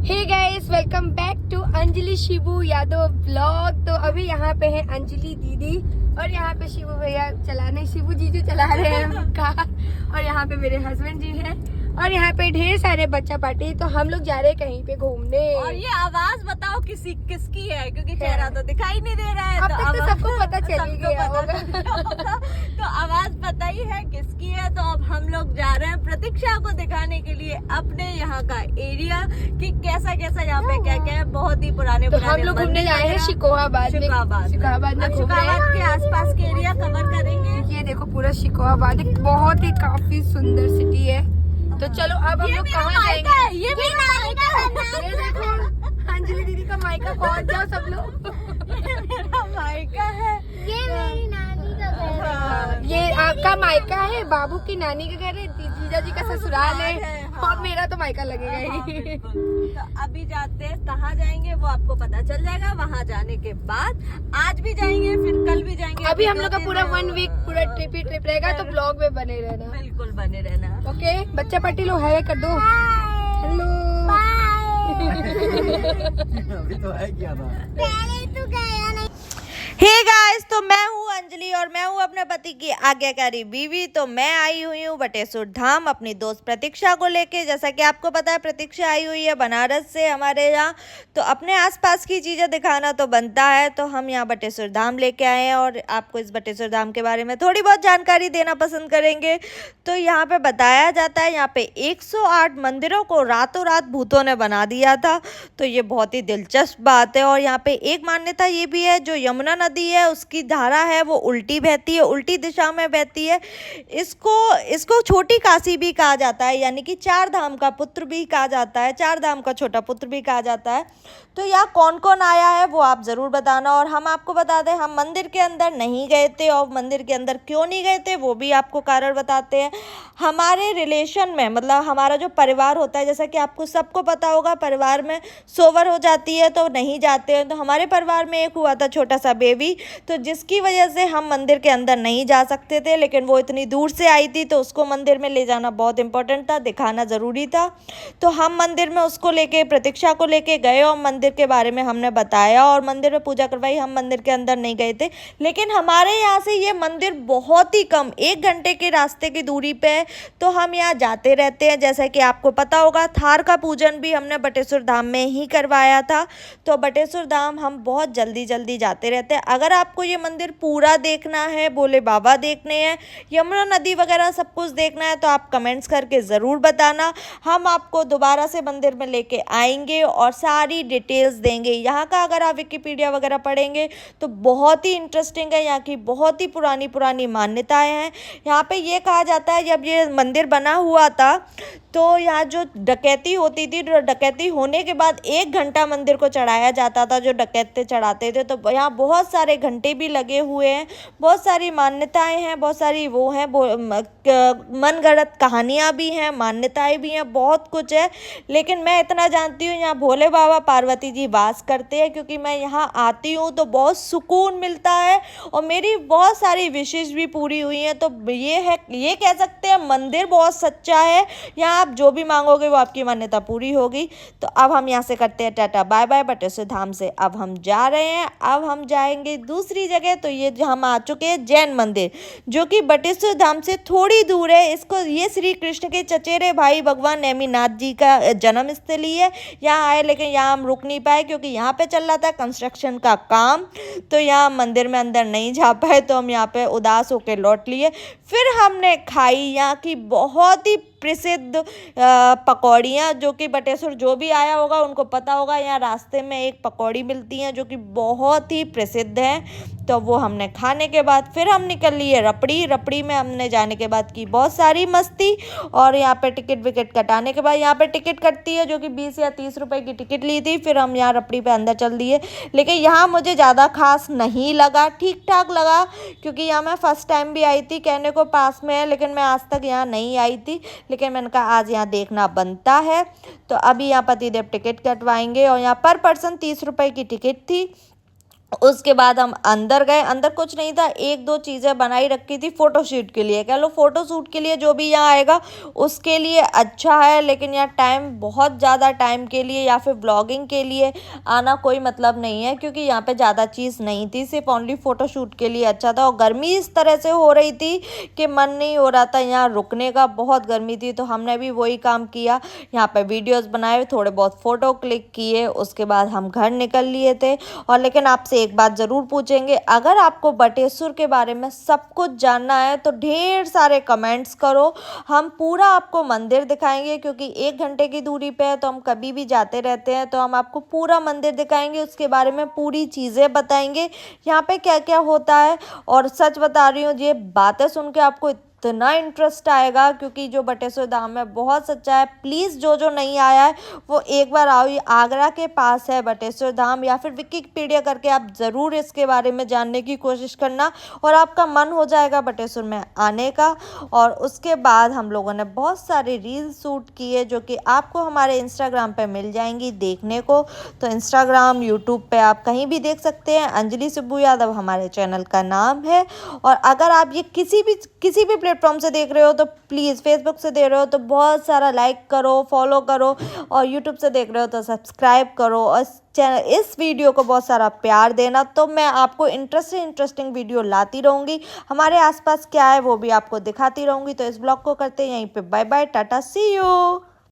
Hey guys, welcome back to Anjali Shibu Yadav blog. तो अभी यहाँ पे है अंजलि दीदी और यहाँ पे शिबू भैया शिबू जीजू चला रहे हैं कार। और यहाँ पे मेरे हस्बैंड जी हैं और यहाँ पे ढेर सारे बच्चा पार्टी। तो हम लोग जा रहे हैं कहीं पे घूमने। और ये आवाज बताओ किसकी है, क्योंकि चेहरा तो दिखाई नहीं दे रहा है। अब तक तो सबको पता चल ही गया होगा। तो आवाज पता ही है किसकी है। तो अब हम लोग जा रहे हैं प्रतीक्षा को दिखाने के लिए अपने यहाँ का एरिया कि कैसा कैसा यहाँ पे क्या क्या है। बहुत ही पुराने तो हम लोग घूमने जा रहे हैं शिकोहाबाद में शिकोहाबाद के आसपास के एरिया कवर करेंगे। ये देखो पूरा शिकोहाबाद एक बहुत ही काफी सुंदर सिटी है। तो चलो अब हम लोग कहाँ जाएंगे? ये मेरा मायका है। ये देखो अंजलि दीदी का मायका, पहुंच जाओ सब लोग। मेरा मायका है। ये मेरी नानी का घर है। ये आपका मायका है, बाबू की नानी का घर है, जीजा जी का ससुराल है और मेरा तो मायका लगेगा ही। तो अभी जाते हैं, कहाँ जाएंगे वो आपको पता चल जाएगा वहाँ जाने के बाद। आज भी जाएंगे, फिर कल भी जाएंगे। अभी हम लोग का पूरा 1 वीक पूरा ट्रिप ही ट्रिप रहेगा। तो ब्लॉग में बने रहना। बिल्कुल बने रहना। ओके, बच्चा पार्टी लो हाय कर दो। हेलो अभी तो है क्या था। पहले तो गया नहीं। हे गाइस, तो मैं हूँ अंजलि और मैं हूँ अपने पति की आज्ञाकारी बीवी। तो मैं आई हुई हूँ बटेश्वर धाम अपनी दोस्त प्रतीक्षा को लेके। जैसा कि आपको पता है प्रतीक्षा आई हुई है बनारस से हमारे यहाँ। तो अपने आसपास की चीज़ें दिखाना तो बनता है। तो हम यहाँ बटेश्वर धाम लेके आए हैं और आपको इस बटेश्वर धाम के बारे में थोड़ी बहुत जानकारी देना पसंद करेंगे। तो यहाँ पे बताया जाता है यहाँ पे 108 मंदिरों को रातों रात भूतों ने बना दिया था। तो ये बहुत ही दिलचस्प बात है। और यहाँ पे एक मान्यता ये भी है, जो यमुना नदी है उसकी धारा है वो उल्टी बहती है, उल्टी दिशा में बहती है। इसको छोटी काशी भी कहा जाता है, यानी कि 4 धाम का पुत्र भी कहा जाता है, 4 धाम का छोटा पुत्र भी कहा जाता है। तो यहाँ कौन कौन आया है वो आप ज़रूर बताना। और हम आपको बता दें, हम मंदिर के अंदर नहीं गए थे और मंदिर के अंदर क्यों नहीं गए थे वो भी आपको कारण बताते हैं। हमारे रिलेशन में, मतलब हमारा जो परिवार होता है, जैसा कि आपको सबको पता होगा, परिवार में सोवर हो जाती है तो नहीं जाते हैं। तो हमारे परिवार में एक हुआ था छोटा सा बेबी, तो जिसकी वजह से हम मंदिर के अंदर नहीं जा सकते थे। लेकिन वो इतनी दूर से आई थी तो उसको मंदिर में ले जाना बहुत इंपॉर्टेंट था, दिखाना ज़रूरी था। तो हम मंदिर में उसको लेके, प्रतीक्षा को लेके गए और मंदिर के बारे में हमने बताया और मंदिर में पूजा करवाई। हम मंदिर के अंदर नहीं गए थे। लेकिन हमारे यहाँ से ये मंदिर बहुत ही कम 1 घंटे के रास्ते की दूरी पे है। तो हम यहाँ जाते रहते हैं। जैसा कि आपको पता होगा, थार का पूजन भी हमने बटेश्वर धाम में ही करवाया था। तो बटेश्वर धाम हम बहुत जल्दी जल्दी जाते रहते हैं। अगर आपको ये मंदिर पूरा देखना है, भोले बाबा देखने हैं, यमुना नदी वगैरह सब कुछ देखना है, तो आप कमेंट्स करके ज़रूर बताना। हम आपको दोबारा से मंदिर में लेके आएंगे और सारी डिटेल्स देंगे। यहाँ का अगर आप विकिपीडिया वगैरह पढ़ेंगे तो बहुत ही इंटरेस्टिंग है। यहाँ की बहुत ही पुरानी पुरानी मान्यताएं हैं। यहाँ पे ये कहा जाता है, जब ये मंदिर बना हुआ था तो यहाँ जो डकैती होती थी, डकैती होने के बाद 1 घंटा मंदिर को चढ़ाया जाता था, जो डकैते चढ़ाते थे। तो यहाँ बहुत सारे घंटे भी लगे हुए हैं, बहुत सारी मान्यताएं हैं, बहुत सारी वो हैं, मनगढ़ंत कहानियाँ भी हैं, मान्यताएं भी हैं, बहुत कुछ है। लेकिन मैं इतना जानती हूँ, यहाँ भोले बाबा पार्वती जी वास करते हैं। क्योंकि मैं यहाँ आती हूँ तो बहुत सुकून मिलता है और मेरी बहुत सारी विशेष भी पूरी हुई हैं। तो ये कह सकते हैं मंदिर बहुत सच्चा है। यहाँ आप जो भी मांगोगे वो आपकी मान्यता पूरी होगी। तो अब हम यहाँ से करते हैं टाटा बाय बाय। बटेश्वर धाम से अब हम जा रहे हैं, अब हम जाएंगे दूसरी जगह। तो ये हम आ चुके हैं जैन मंदिर, जो कि बटेश्वर धाम से थोड़ी दूर है। ये श्री कृष्ण के चचेरे भाई भगवान नेमिनाथ जी का जन्म स्थली है। यहाँ आए, लेकिन यहाँ हम रुक नहीं पाए क्योंकि यहाँ पे चल रहा था कंस्ट्रक्शन का काम। तो यहाँ मंदिर में अंदर नहीं जा पाए, तो हम यहाँ पे उदास होकर लौट लिए। फिर हमने खाई यहाँ की बहुत ही प्रसिद्ध पकौड़ियाँ, जो कि बटेश्वर जो भी आया होगा उनको पता होगा। यहाँ रास्ते में एक पकौड़ी मिलती हैं जो कि बहुत ही प्रसिद्ध हैं। तो वो हमने खाने के बाद फिर हम निकल लिए रपड़ी में हमने जाने के बाद की बहुत सारी मस्ती। और यहाँ पे टिकट विकेट कटाने के बाद, यहाँ पे टिकट कटती है जो कि 20 या 30 रुपए की टिकट ली थी। फिर हम यहाँ रपड़ी पे अंदर चल दिए। लेकिन यहाँ मुझे ज़्यादा खास नहीं लगा, ठीक ठाक लगा। क्योंकि यहाँ मैं फर्स्ट टाइम भी आई थी, कहने को पास में है लेकिन मैं आज तक यहाँ नहीं आई थी। लेकिन मैंने कहा आज यहाँ देखना बनता है। तो अभी यहाँ पतिदेव टिकट कटवाएंगे और यहाँ पर पर्सन 30 रुपए की टिकट थी। उसके बाद हम अंदर गए। अंदर कुछ नहीं था, एक दो चीज़ें बनाई रखी थी फ़ोटोशूट के लिए। कह लो फ़ोटोशूट के लिए जो भी यहाँ आएगा उसके लिए अच्छा है, लेकिन यहाँ टाइम बहुत ज़्यादा टाइम के लिए या फिर ब्लॉगिंग के लिए आना कोई मतलब नहीं है, क्योंकि यहाँ पे ज़्यादा चीज़ नहीं थी, सिर्फ ओनली फ़ोटोशूट के लिए अच्छा था। और गर्मी इस तरह से हो रही थी कि मन नहीं हो रहा था यहाँ रुकने का, बहुत गर्मी थी। तो हमने भी वही काम किया, यहाँ पे वीडियोस बनाए, थोड़े बहुत फ़ोटो क्लिक किए, उसके बाद हम घर निकल लिए थे। और लेकिन आपसे एक बात ज़रूर पूछेंगे, अगर आपको बटेश्वर के बारे में सब कुछ जानना है तो ढेर सारे कमेंट्स करो, हम पूरा आपको मंदिर दिखाएंगे, क्योंकि 1 घंटे की दूरी पे है तो हम कभी भी जाते रहते हैं, तो हम आपको पूरा मंदिर दिखाएंगे, उसके बारे में पूरी चीज़ें बताएंगे यहाँ पे क्या क्या होता है। और सच बता रही हूँ, ये बातें सुन के आपको इतना इंटरेस्ट आएगा, क्योंकि जो बटेश्वर धाम है बहुत सच्चा है। प्लीज़ जो जो नहीं आया है वो एक बार आओ, ये आगरा के पास है बटेश्वर धाम, या फिर विकिपीडिया करके आप ज़रूर इसके बारे में जानने की कोशिश करना, और आपका मन हो जाएगा बटेश्वर में आने का। और उसके बाद हम लोगों ने बहुत सारे रील्स शूट किए, जो कि आपको हमारे इंस्टाग्राम पे मिल जाएंगी देखने को। तो इंस्टाग्राम, यूट्यूब पे आप कहीं भी देख सकते हैं, अंजलि शिबू यादव हमारे चैनल का नाम है। और अगर आप ये किसी भी प्लेटफॉर्म से देख रहे हो तो प्लीज़, फेसबुक से देख रहे हो तो बहुत सारा लाइक करो, फॉलो करो, और यूट्यूब से देख रहे हो तो सब्सक्राइब करो, और इस वीडियो को बहुत सारा प्यार देना। तो मैं आपको इंटरेस्टिंग वीडियो लाती रहूँगी, हमारे आसपास क्या है वो भी आपको दिखाती रहूँगी। तो इस ब्लॉग को करते हैं यहीं पे, bye bye, tata, see you.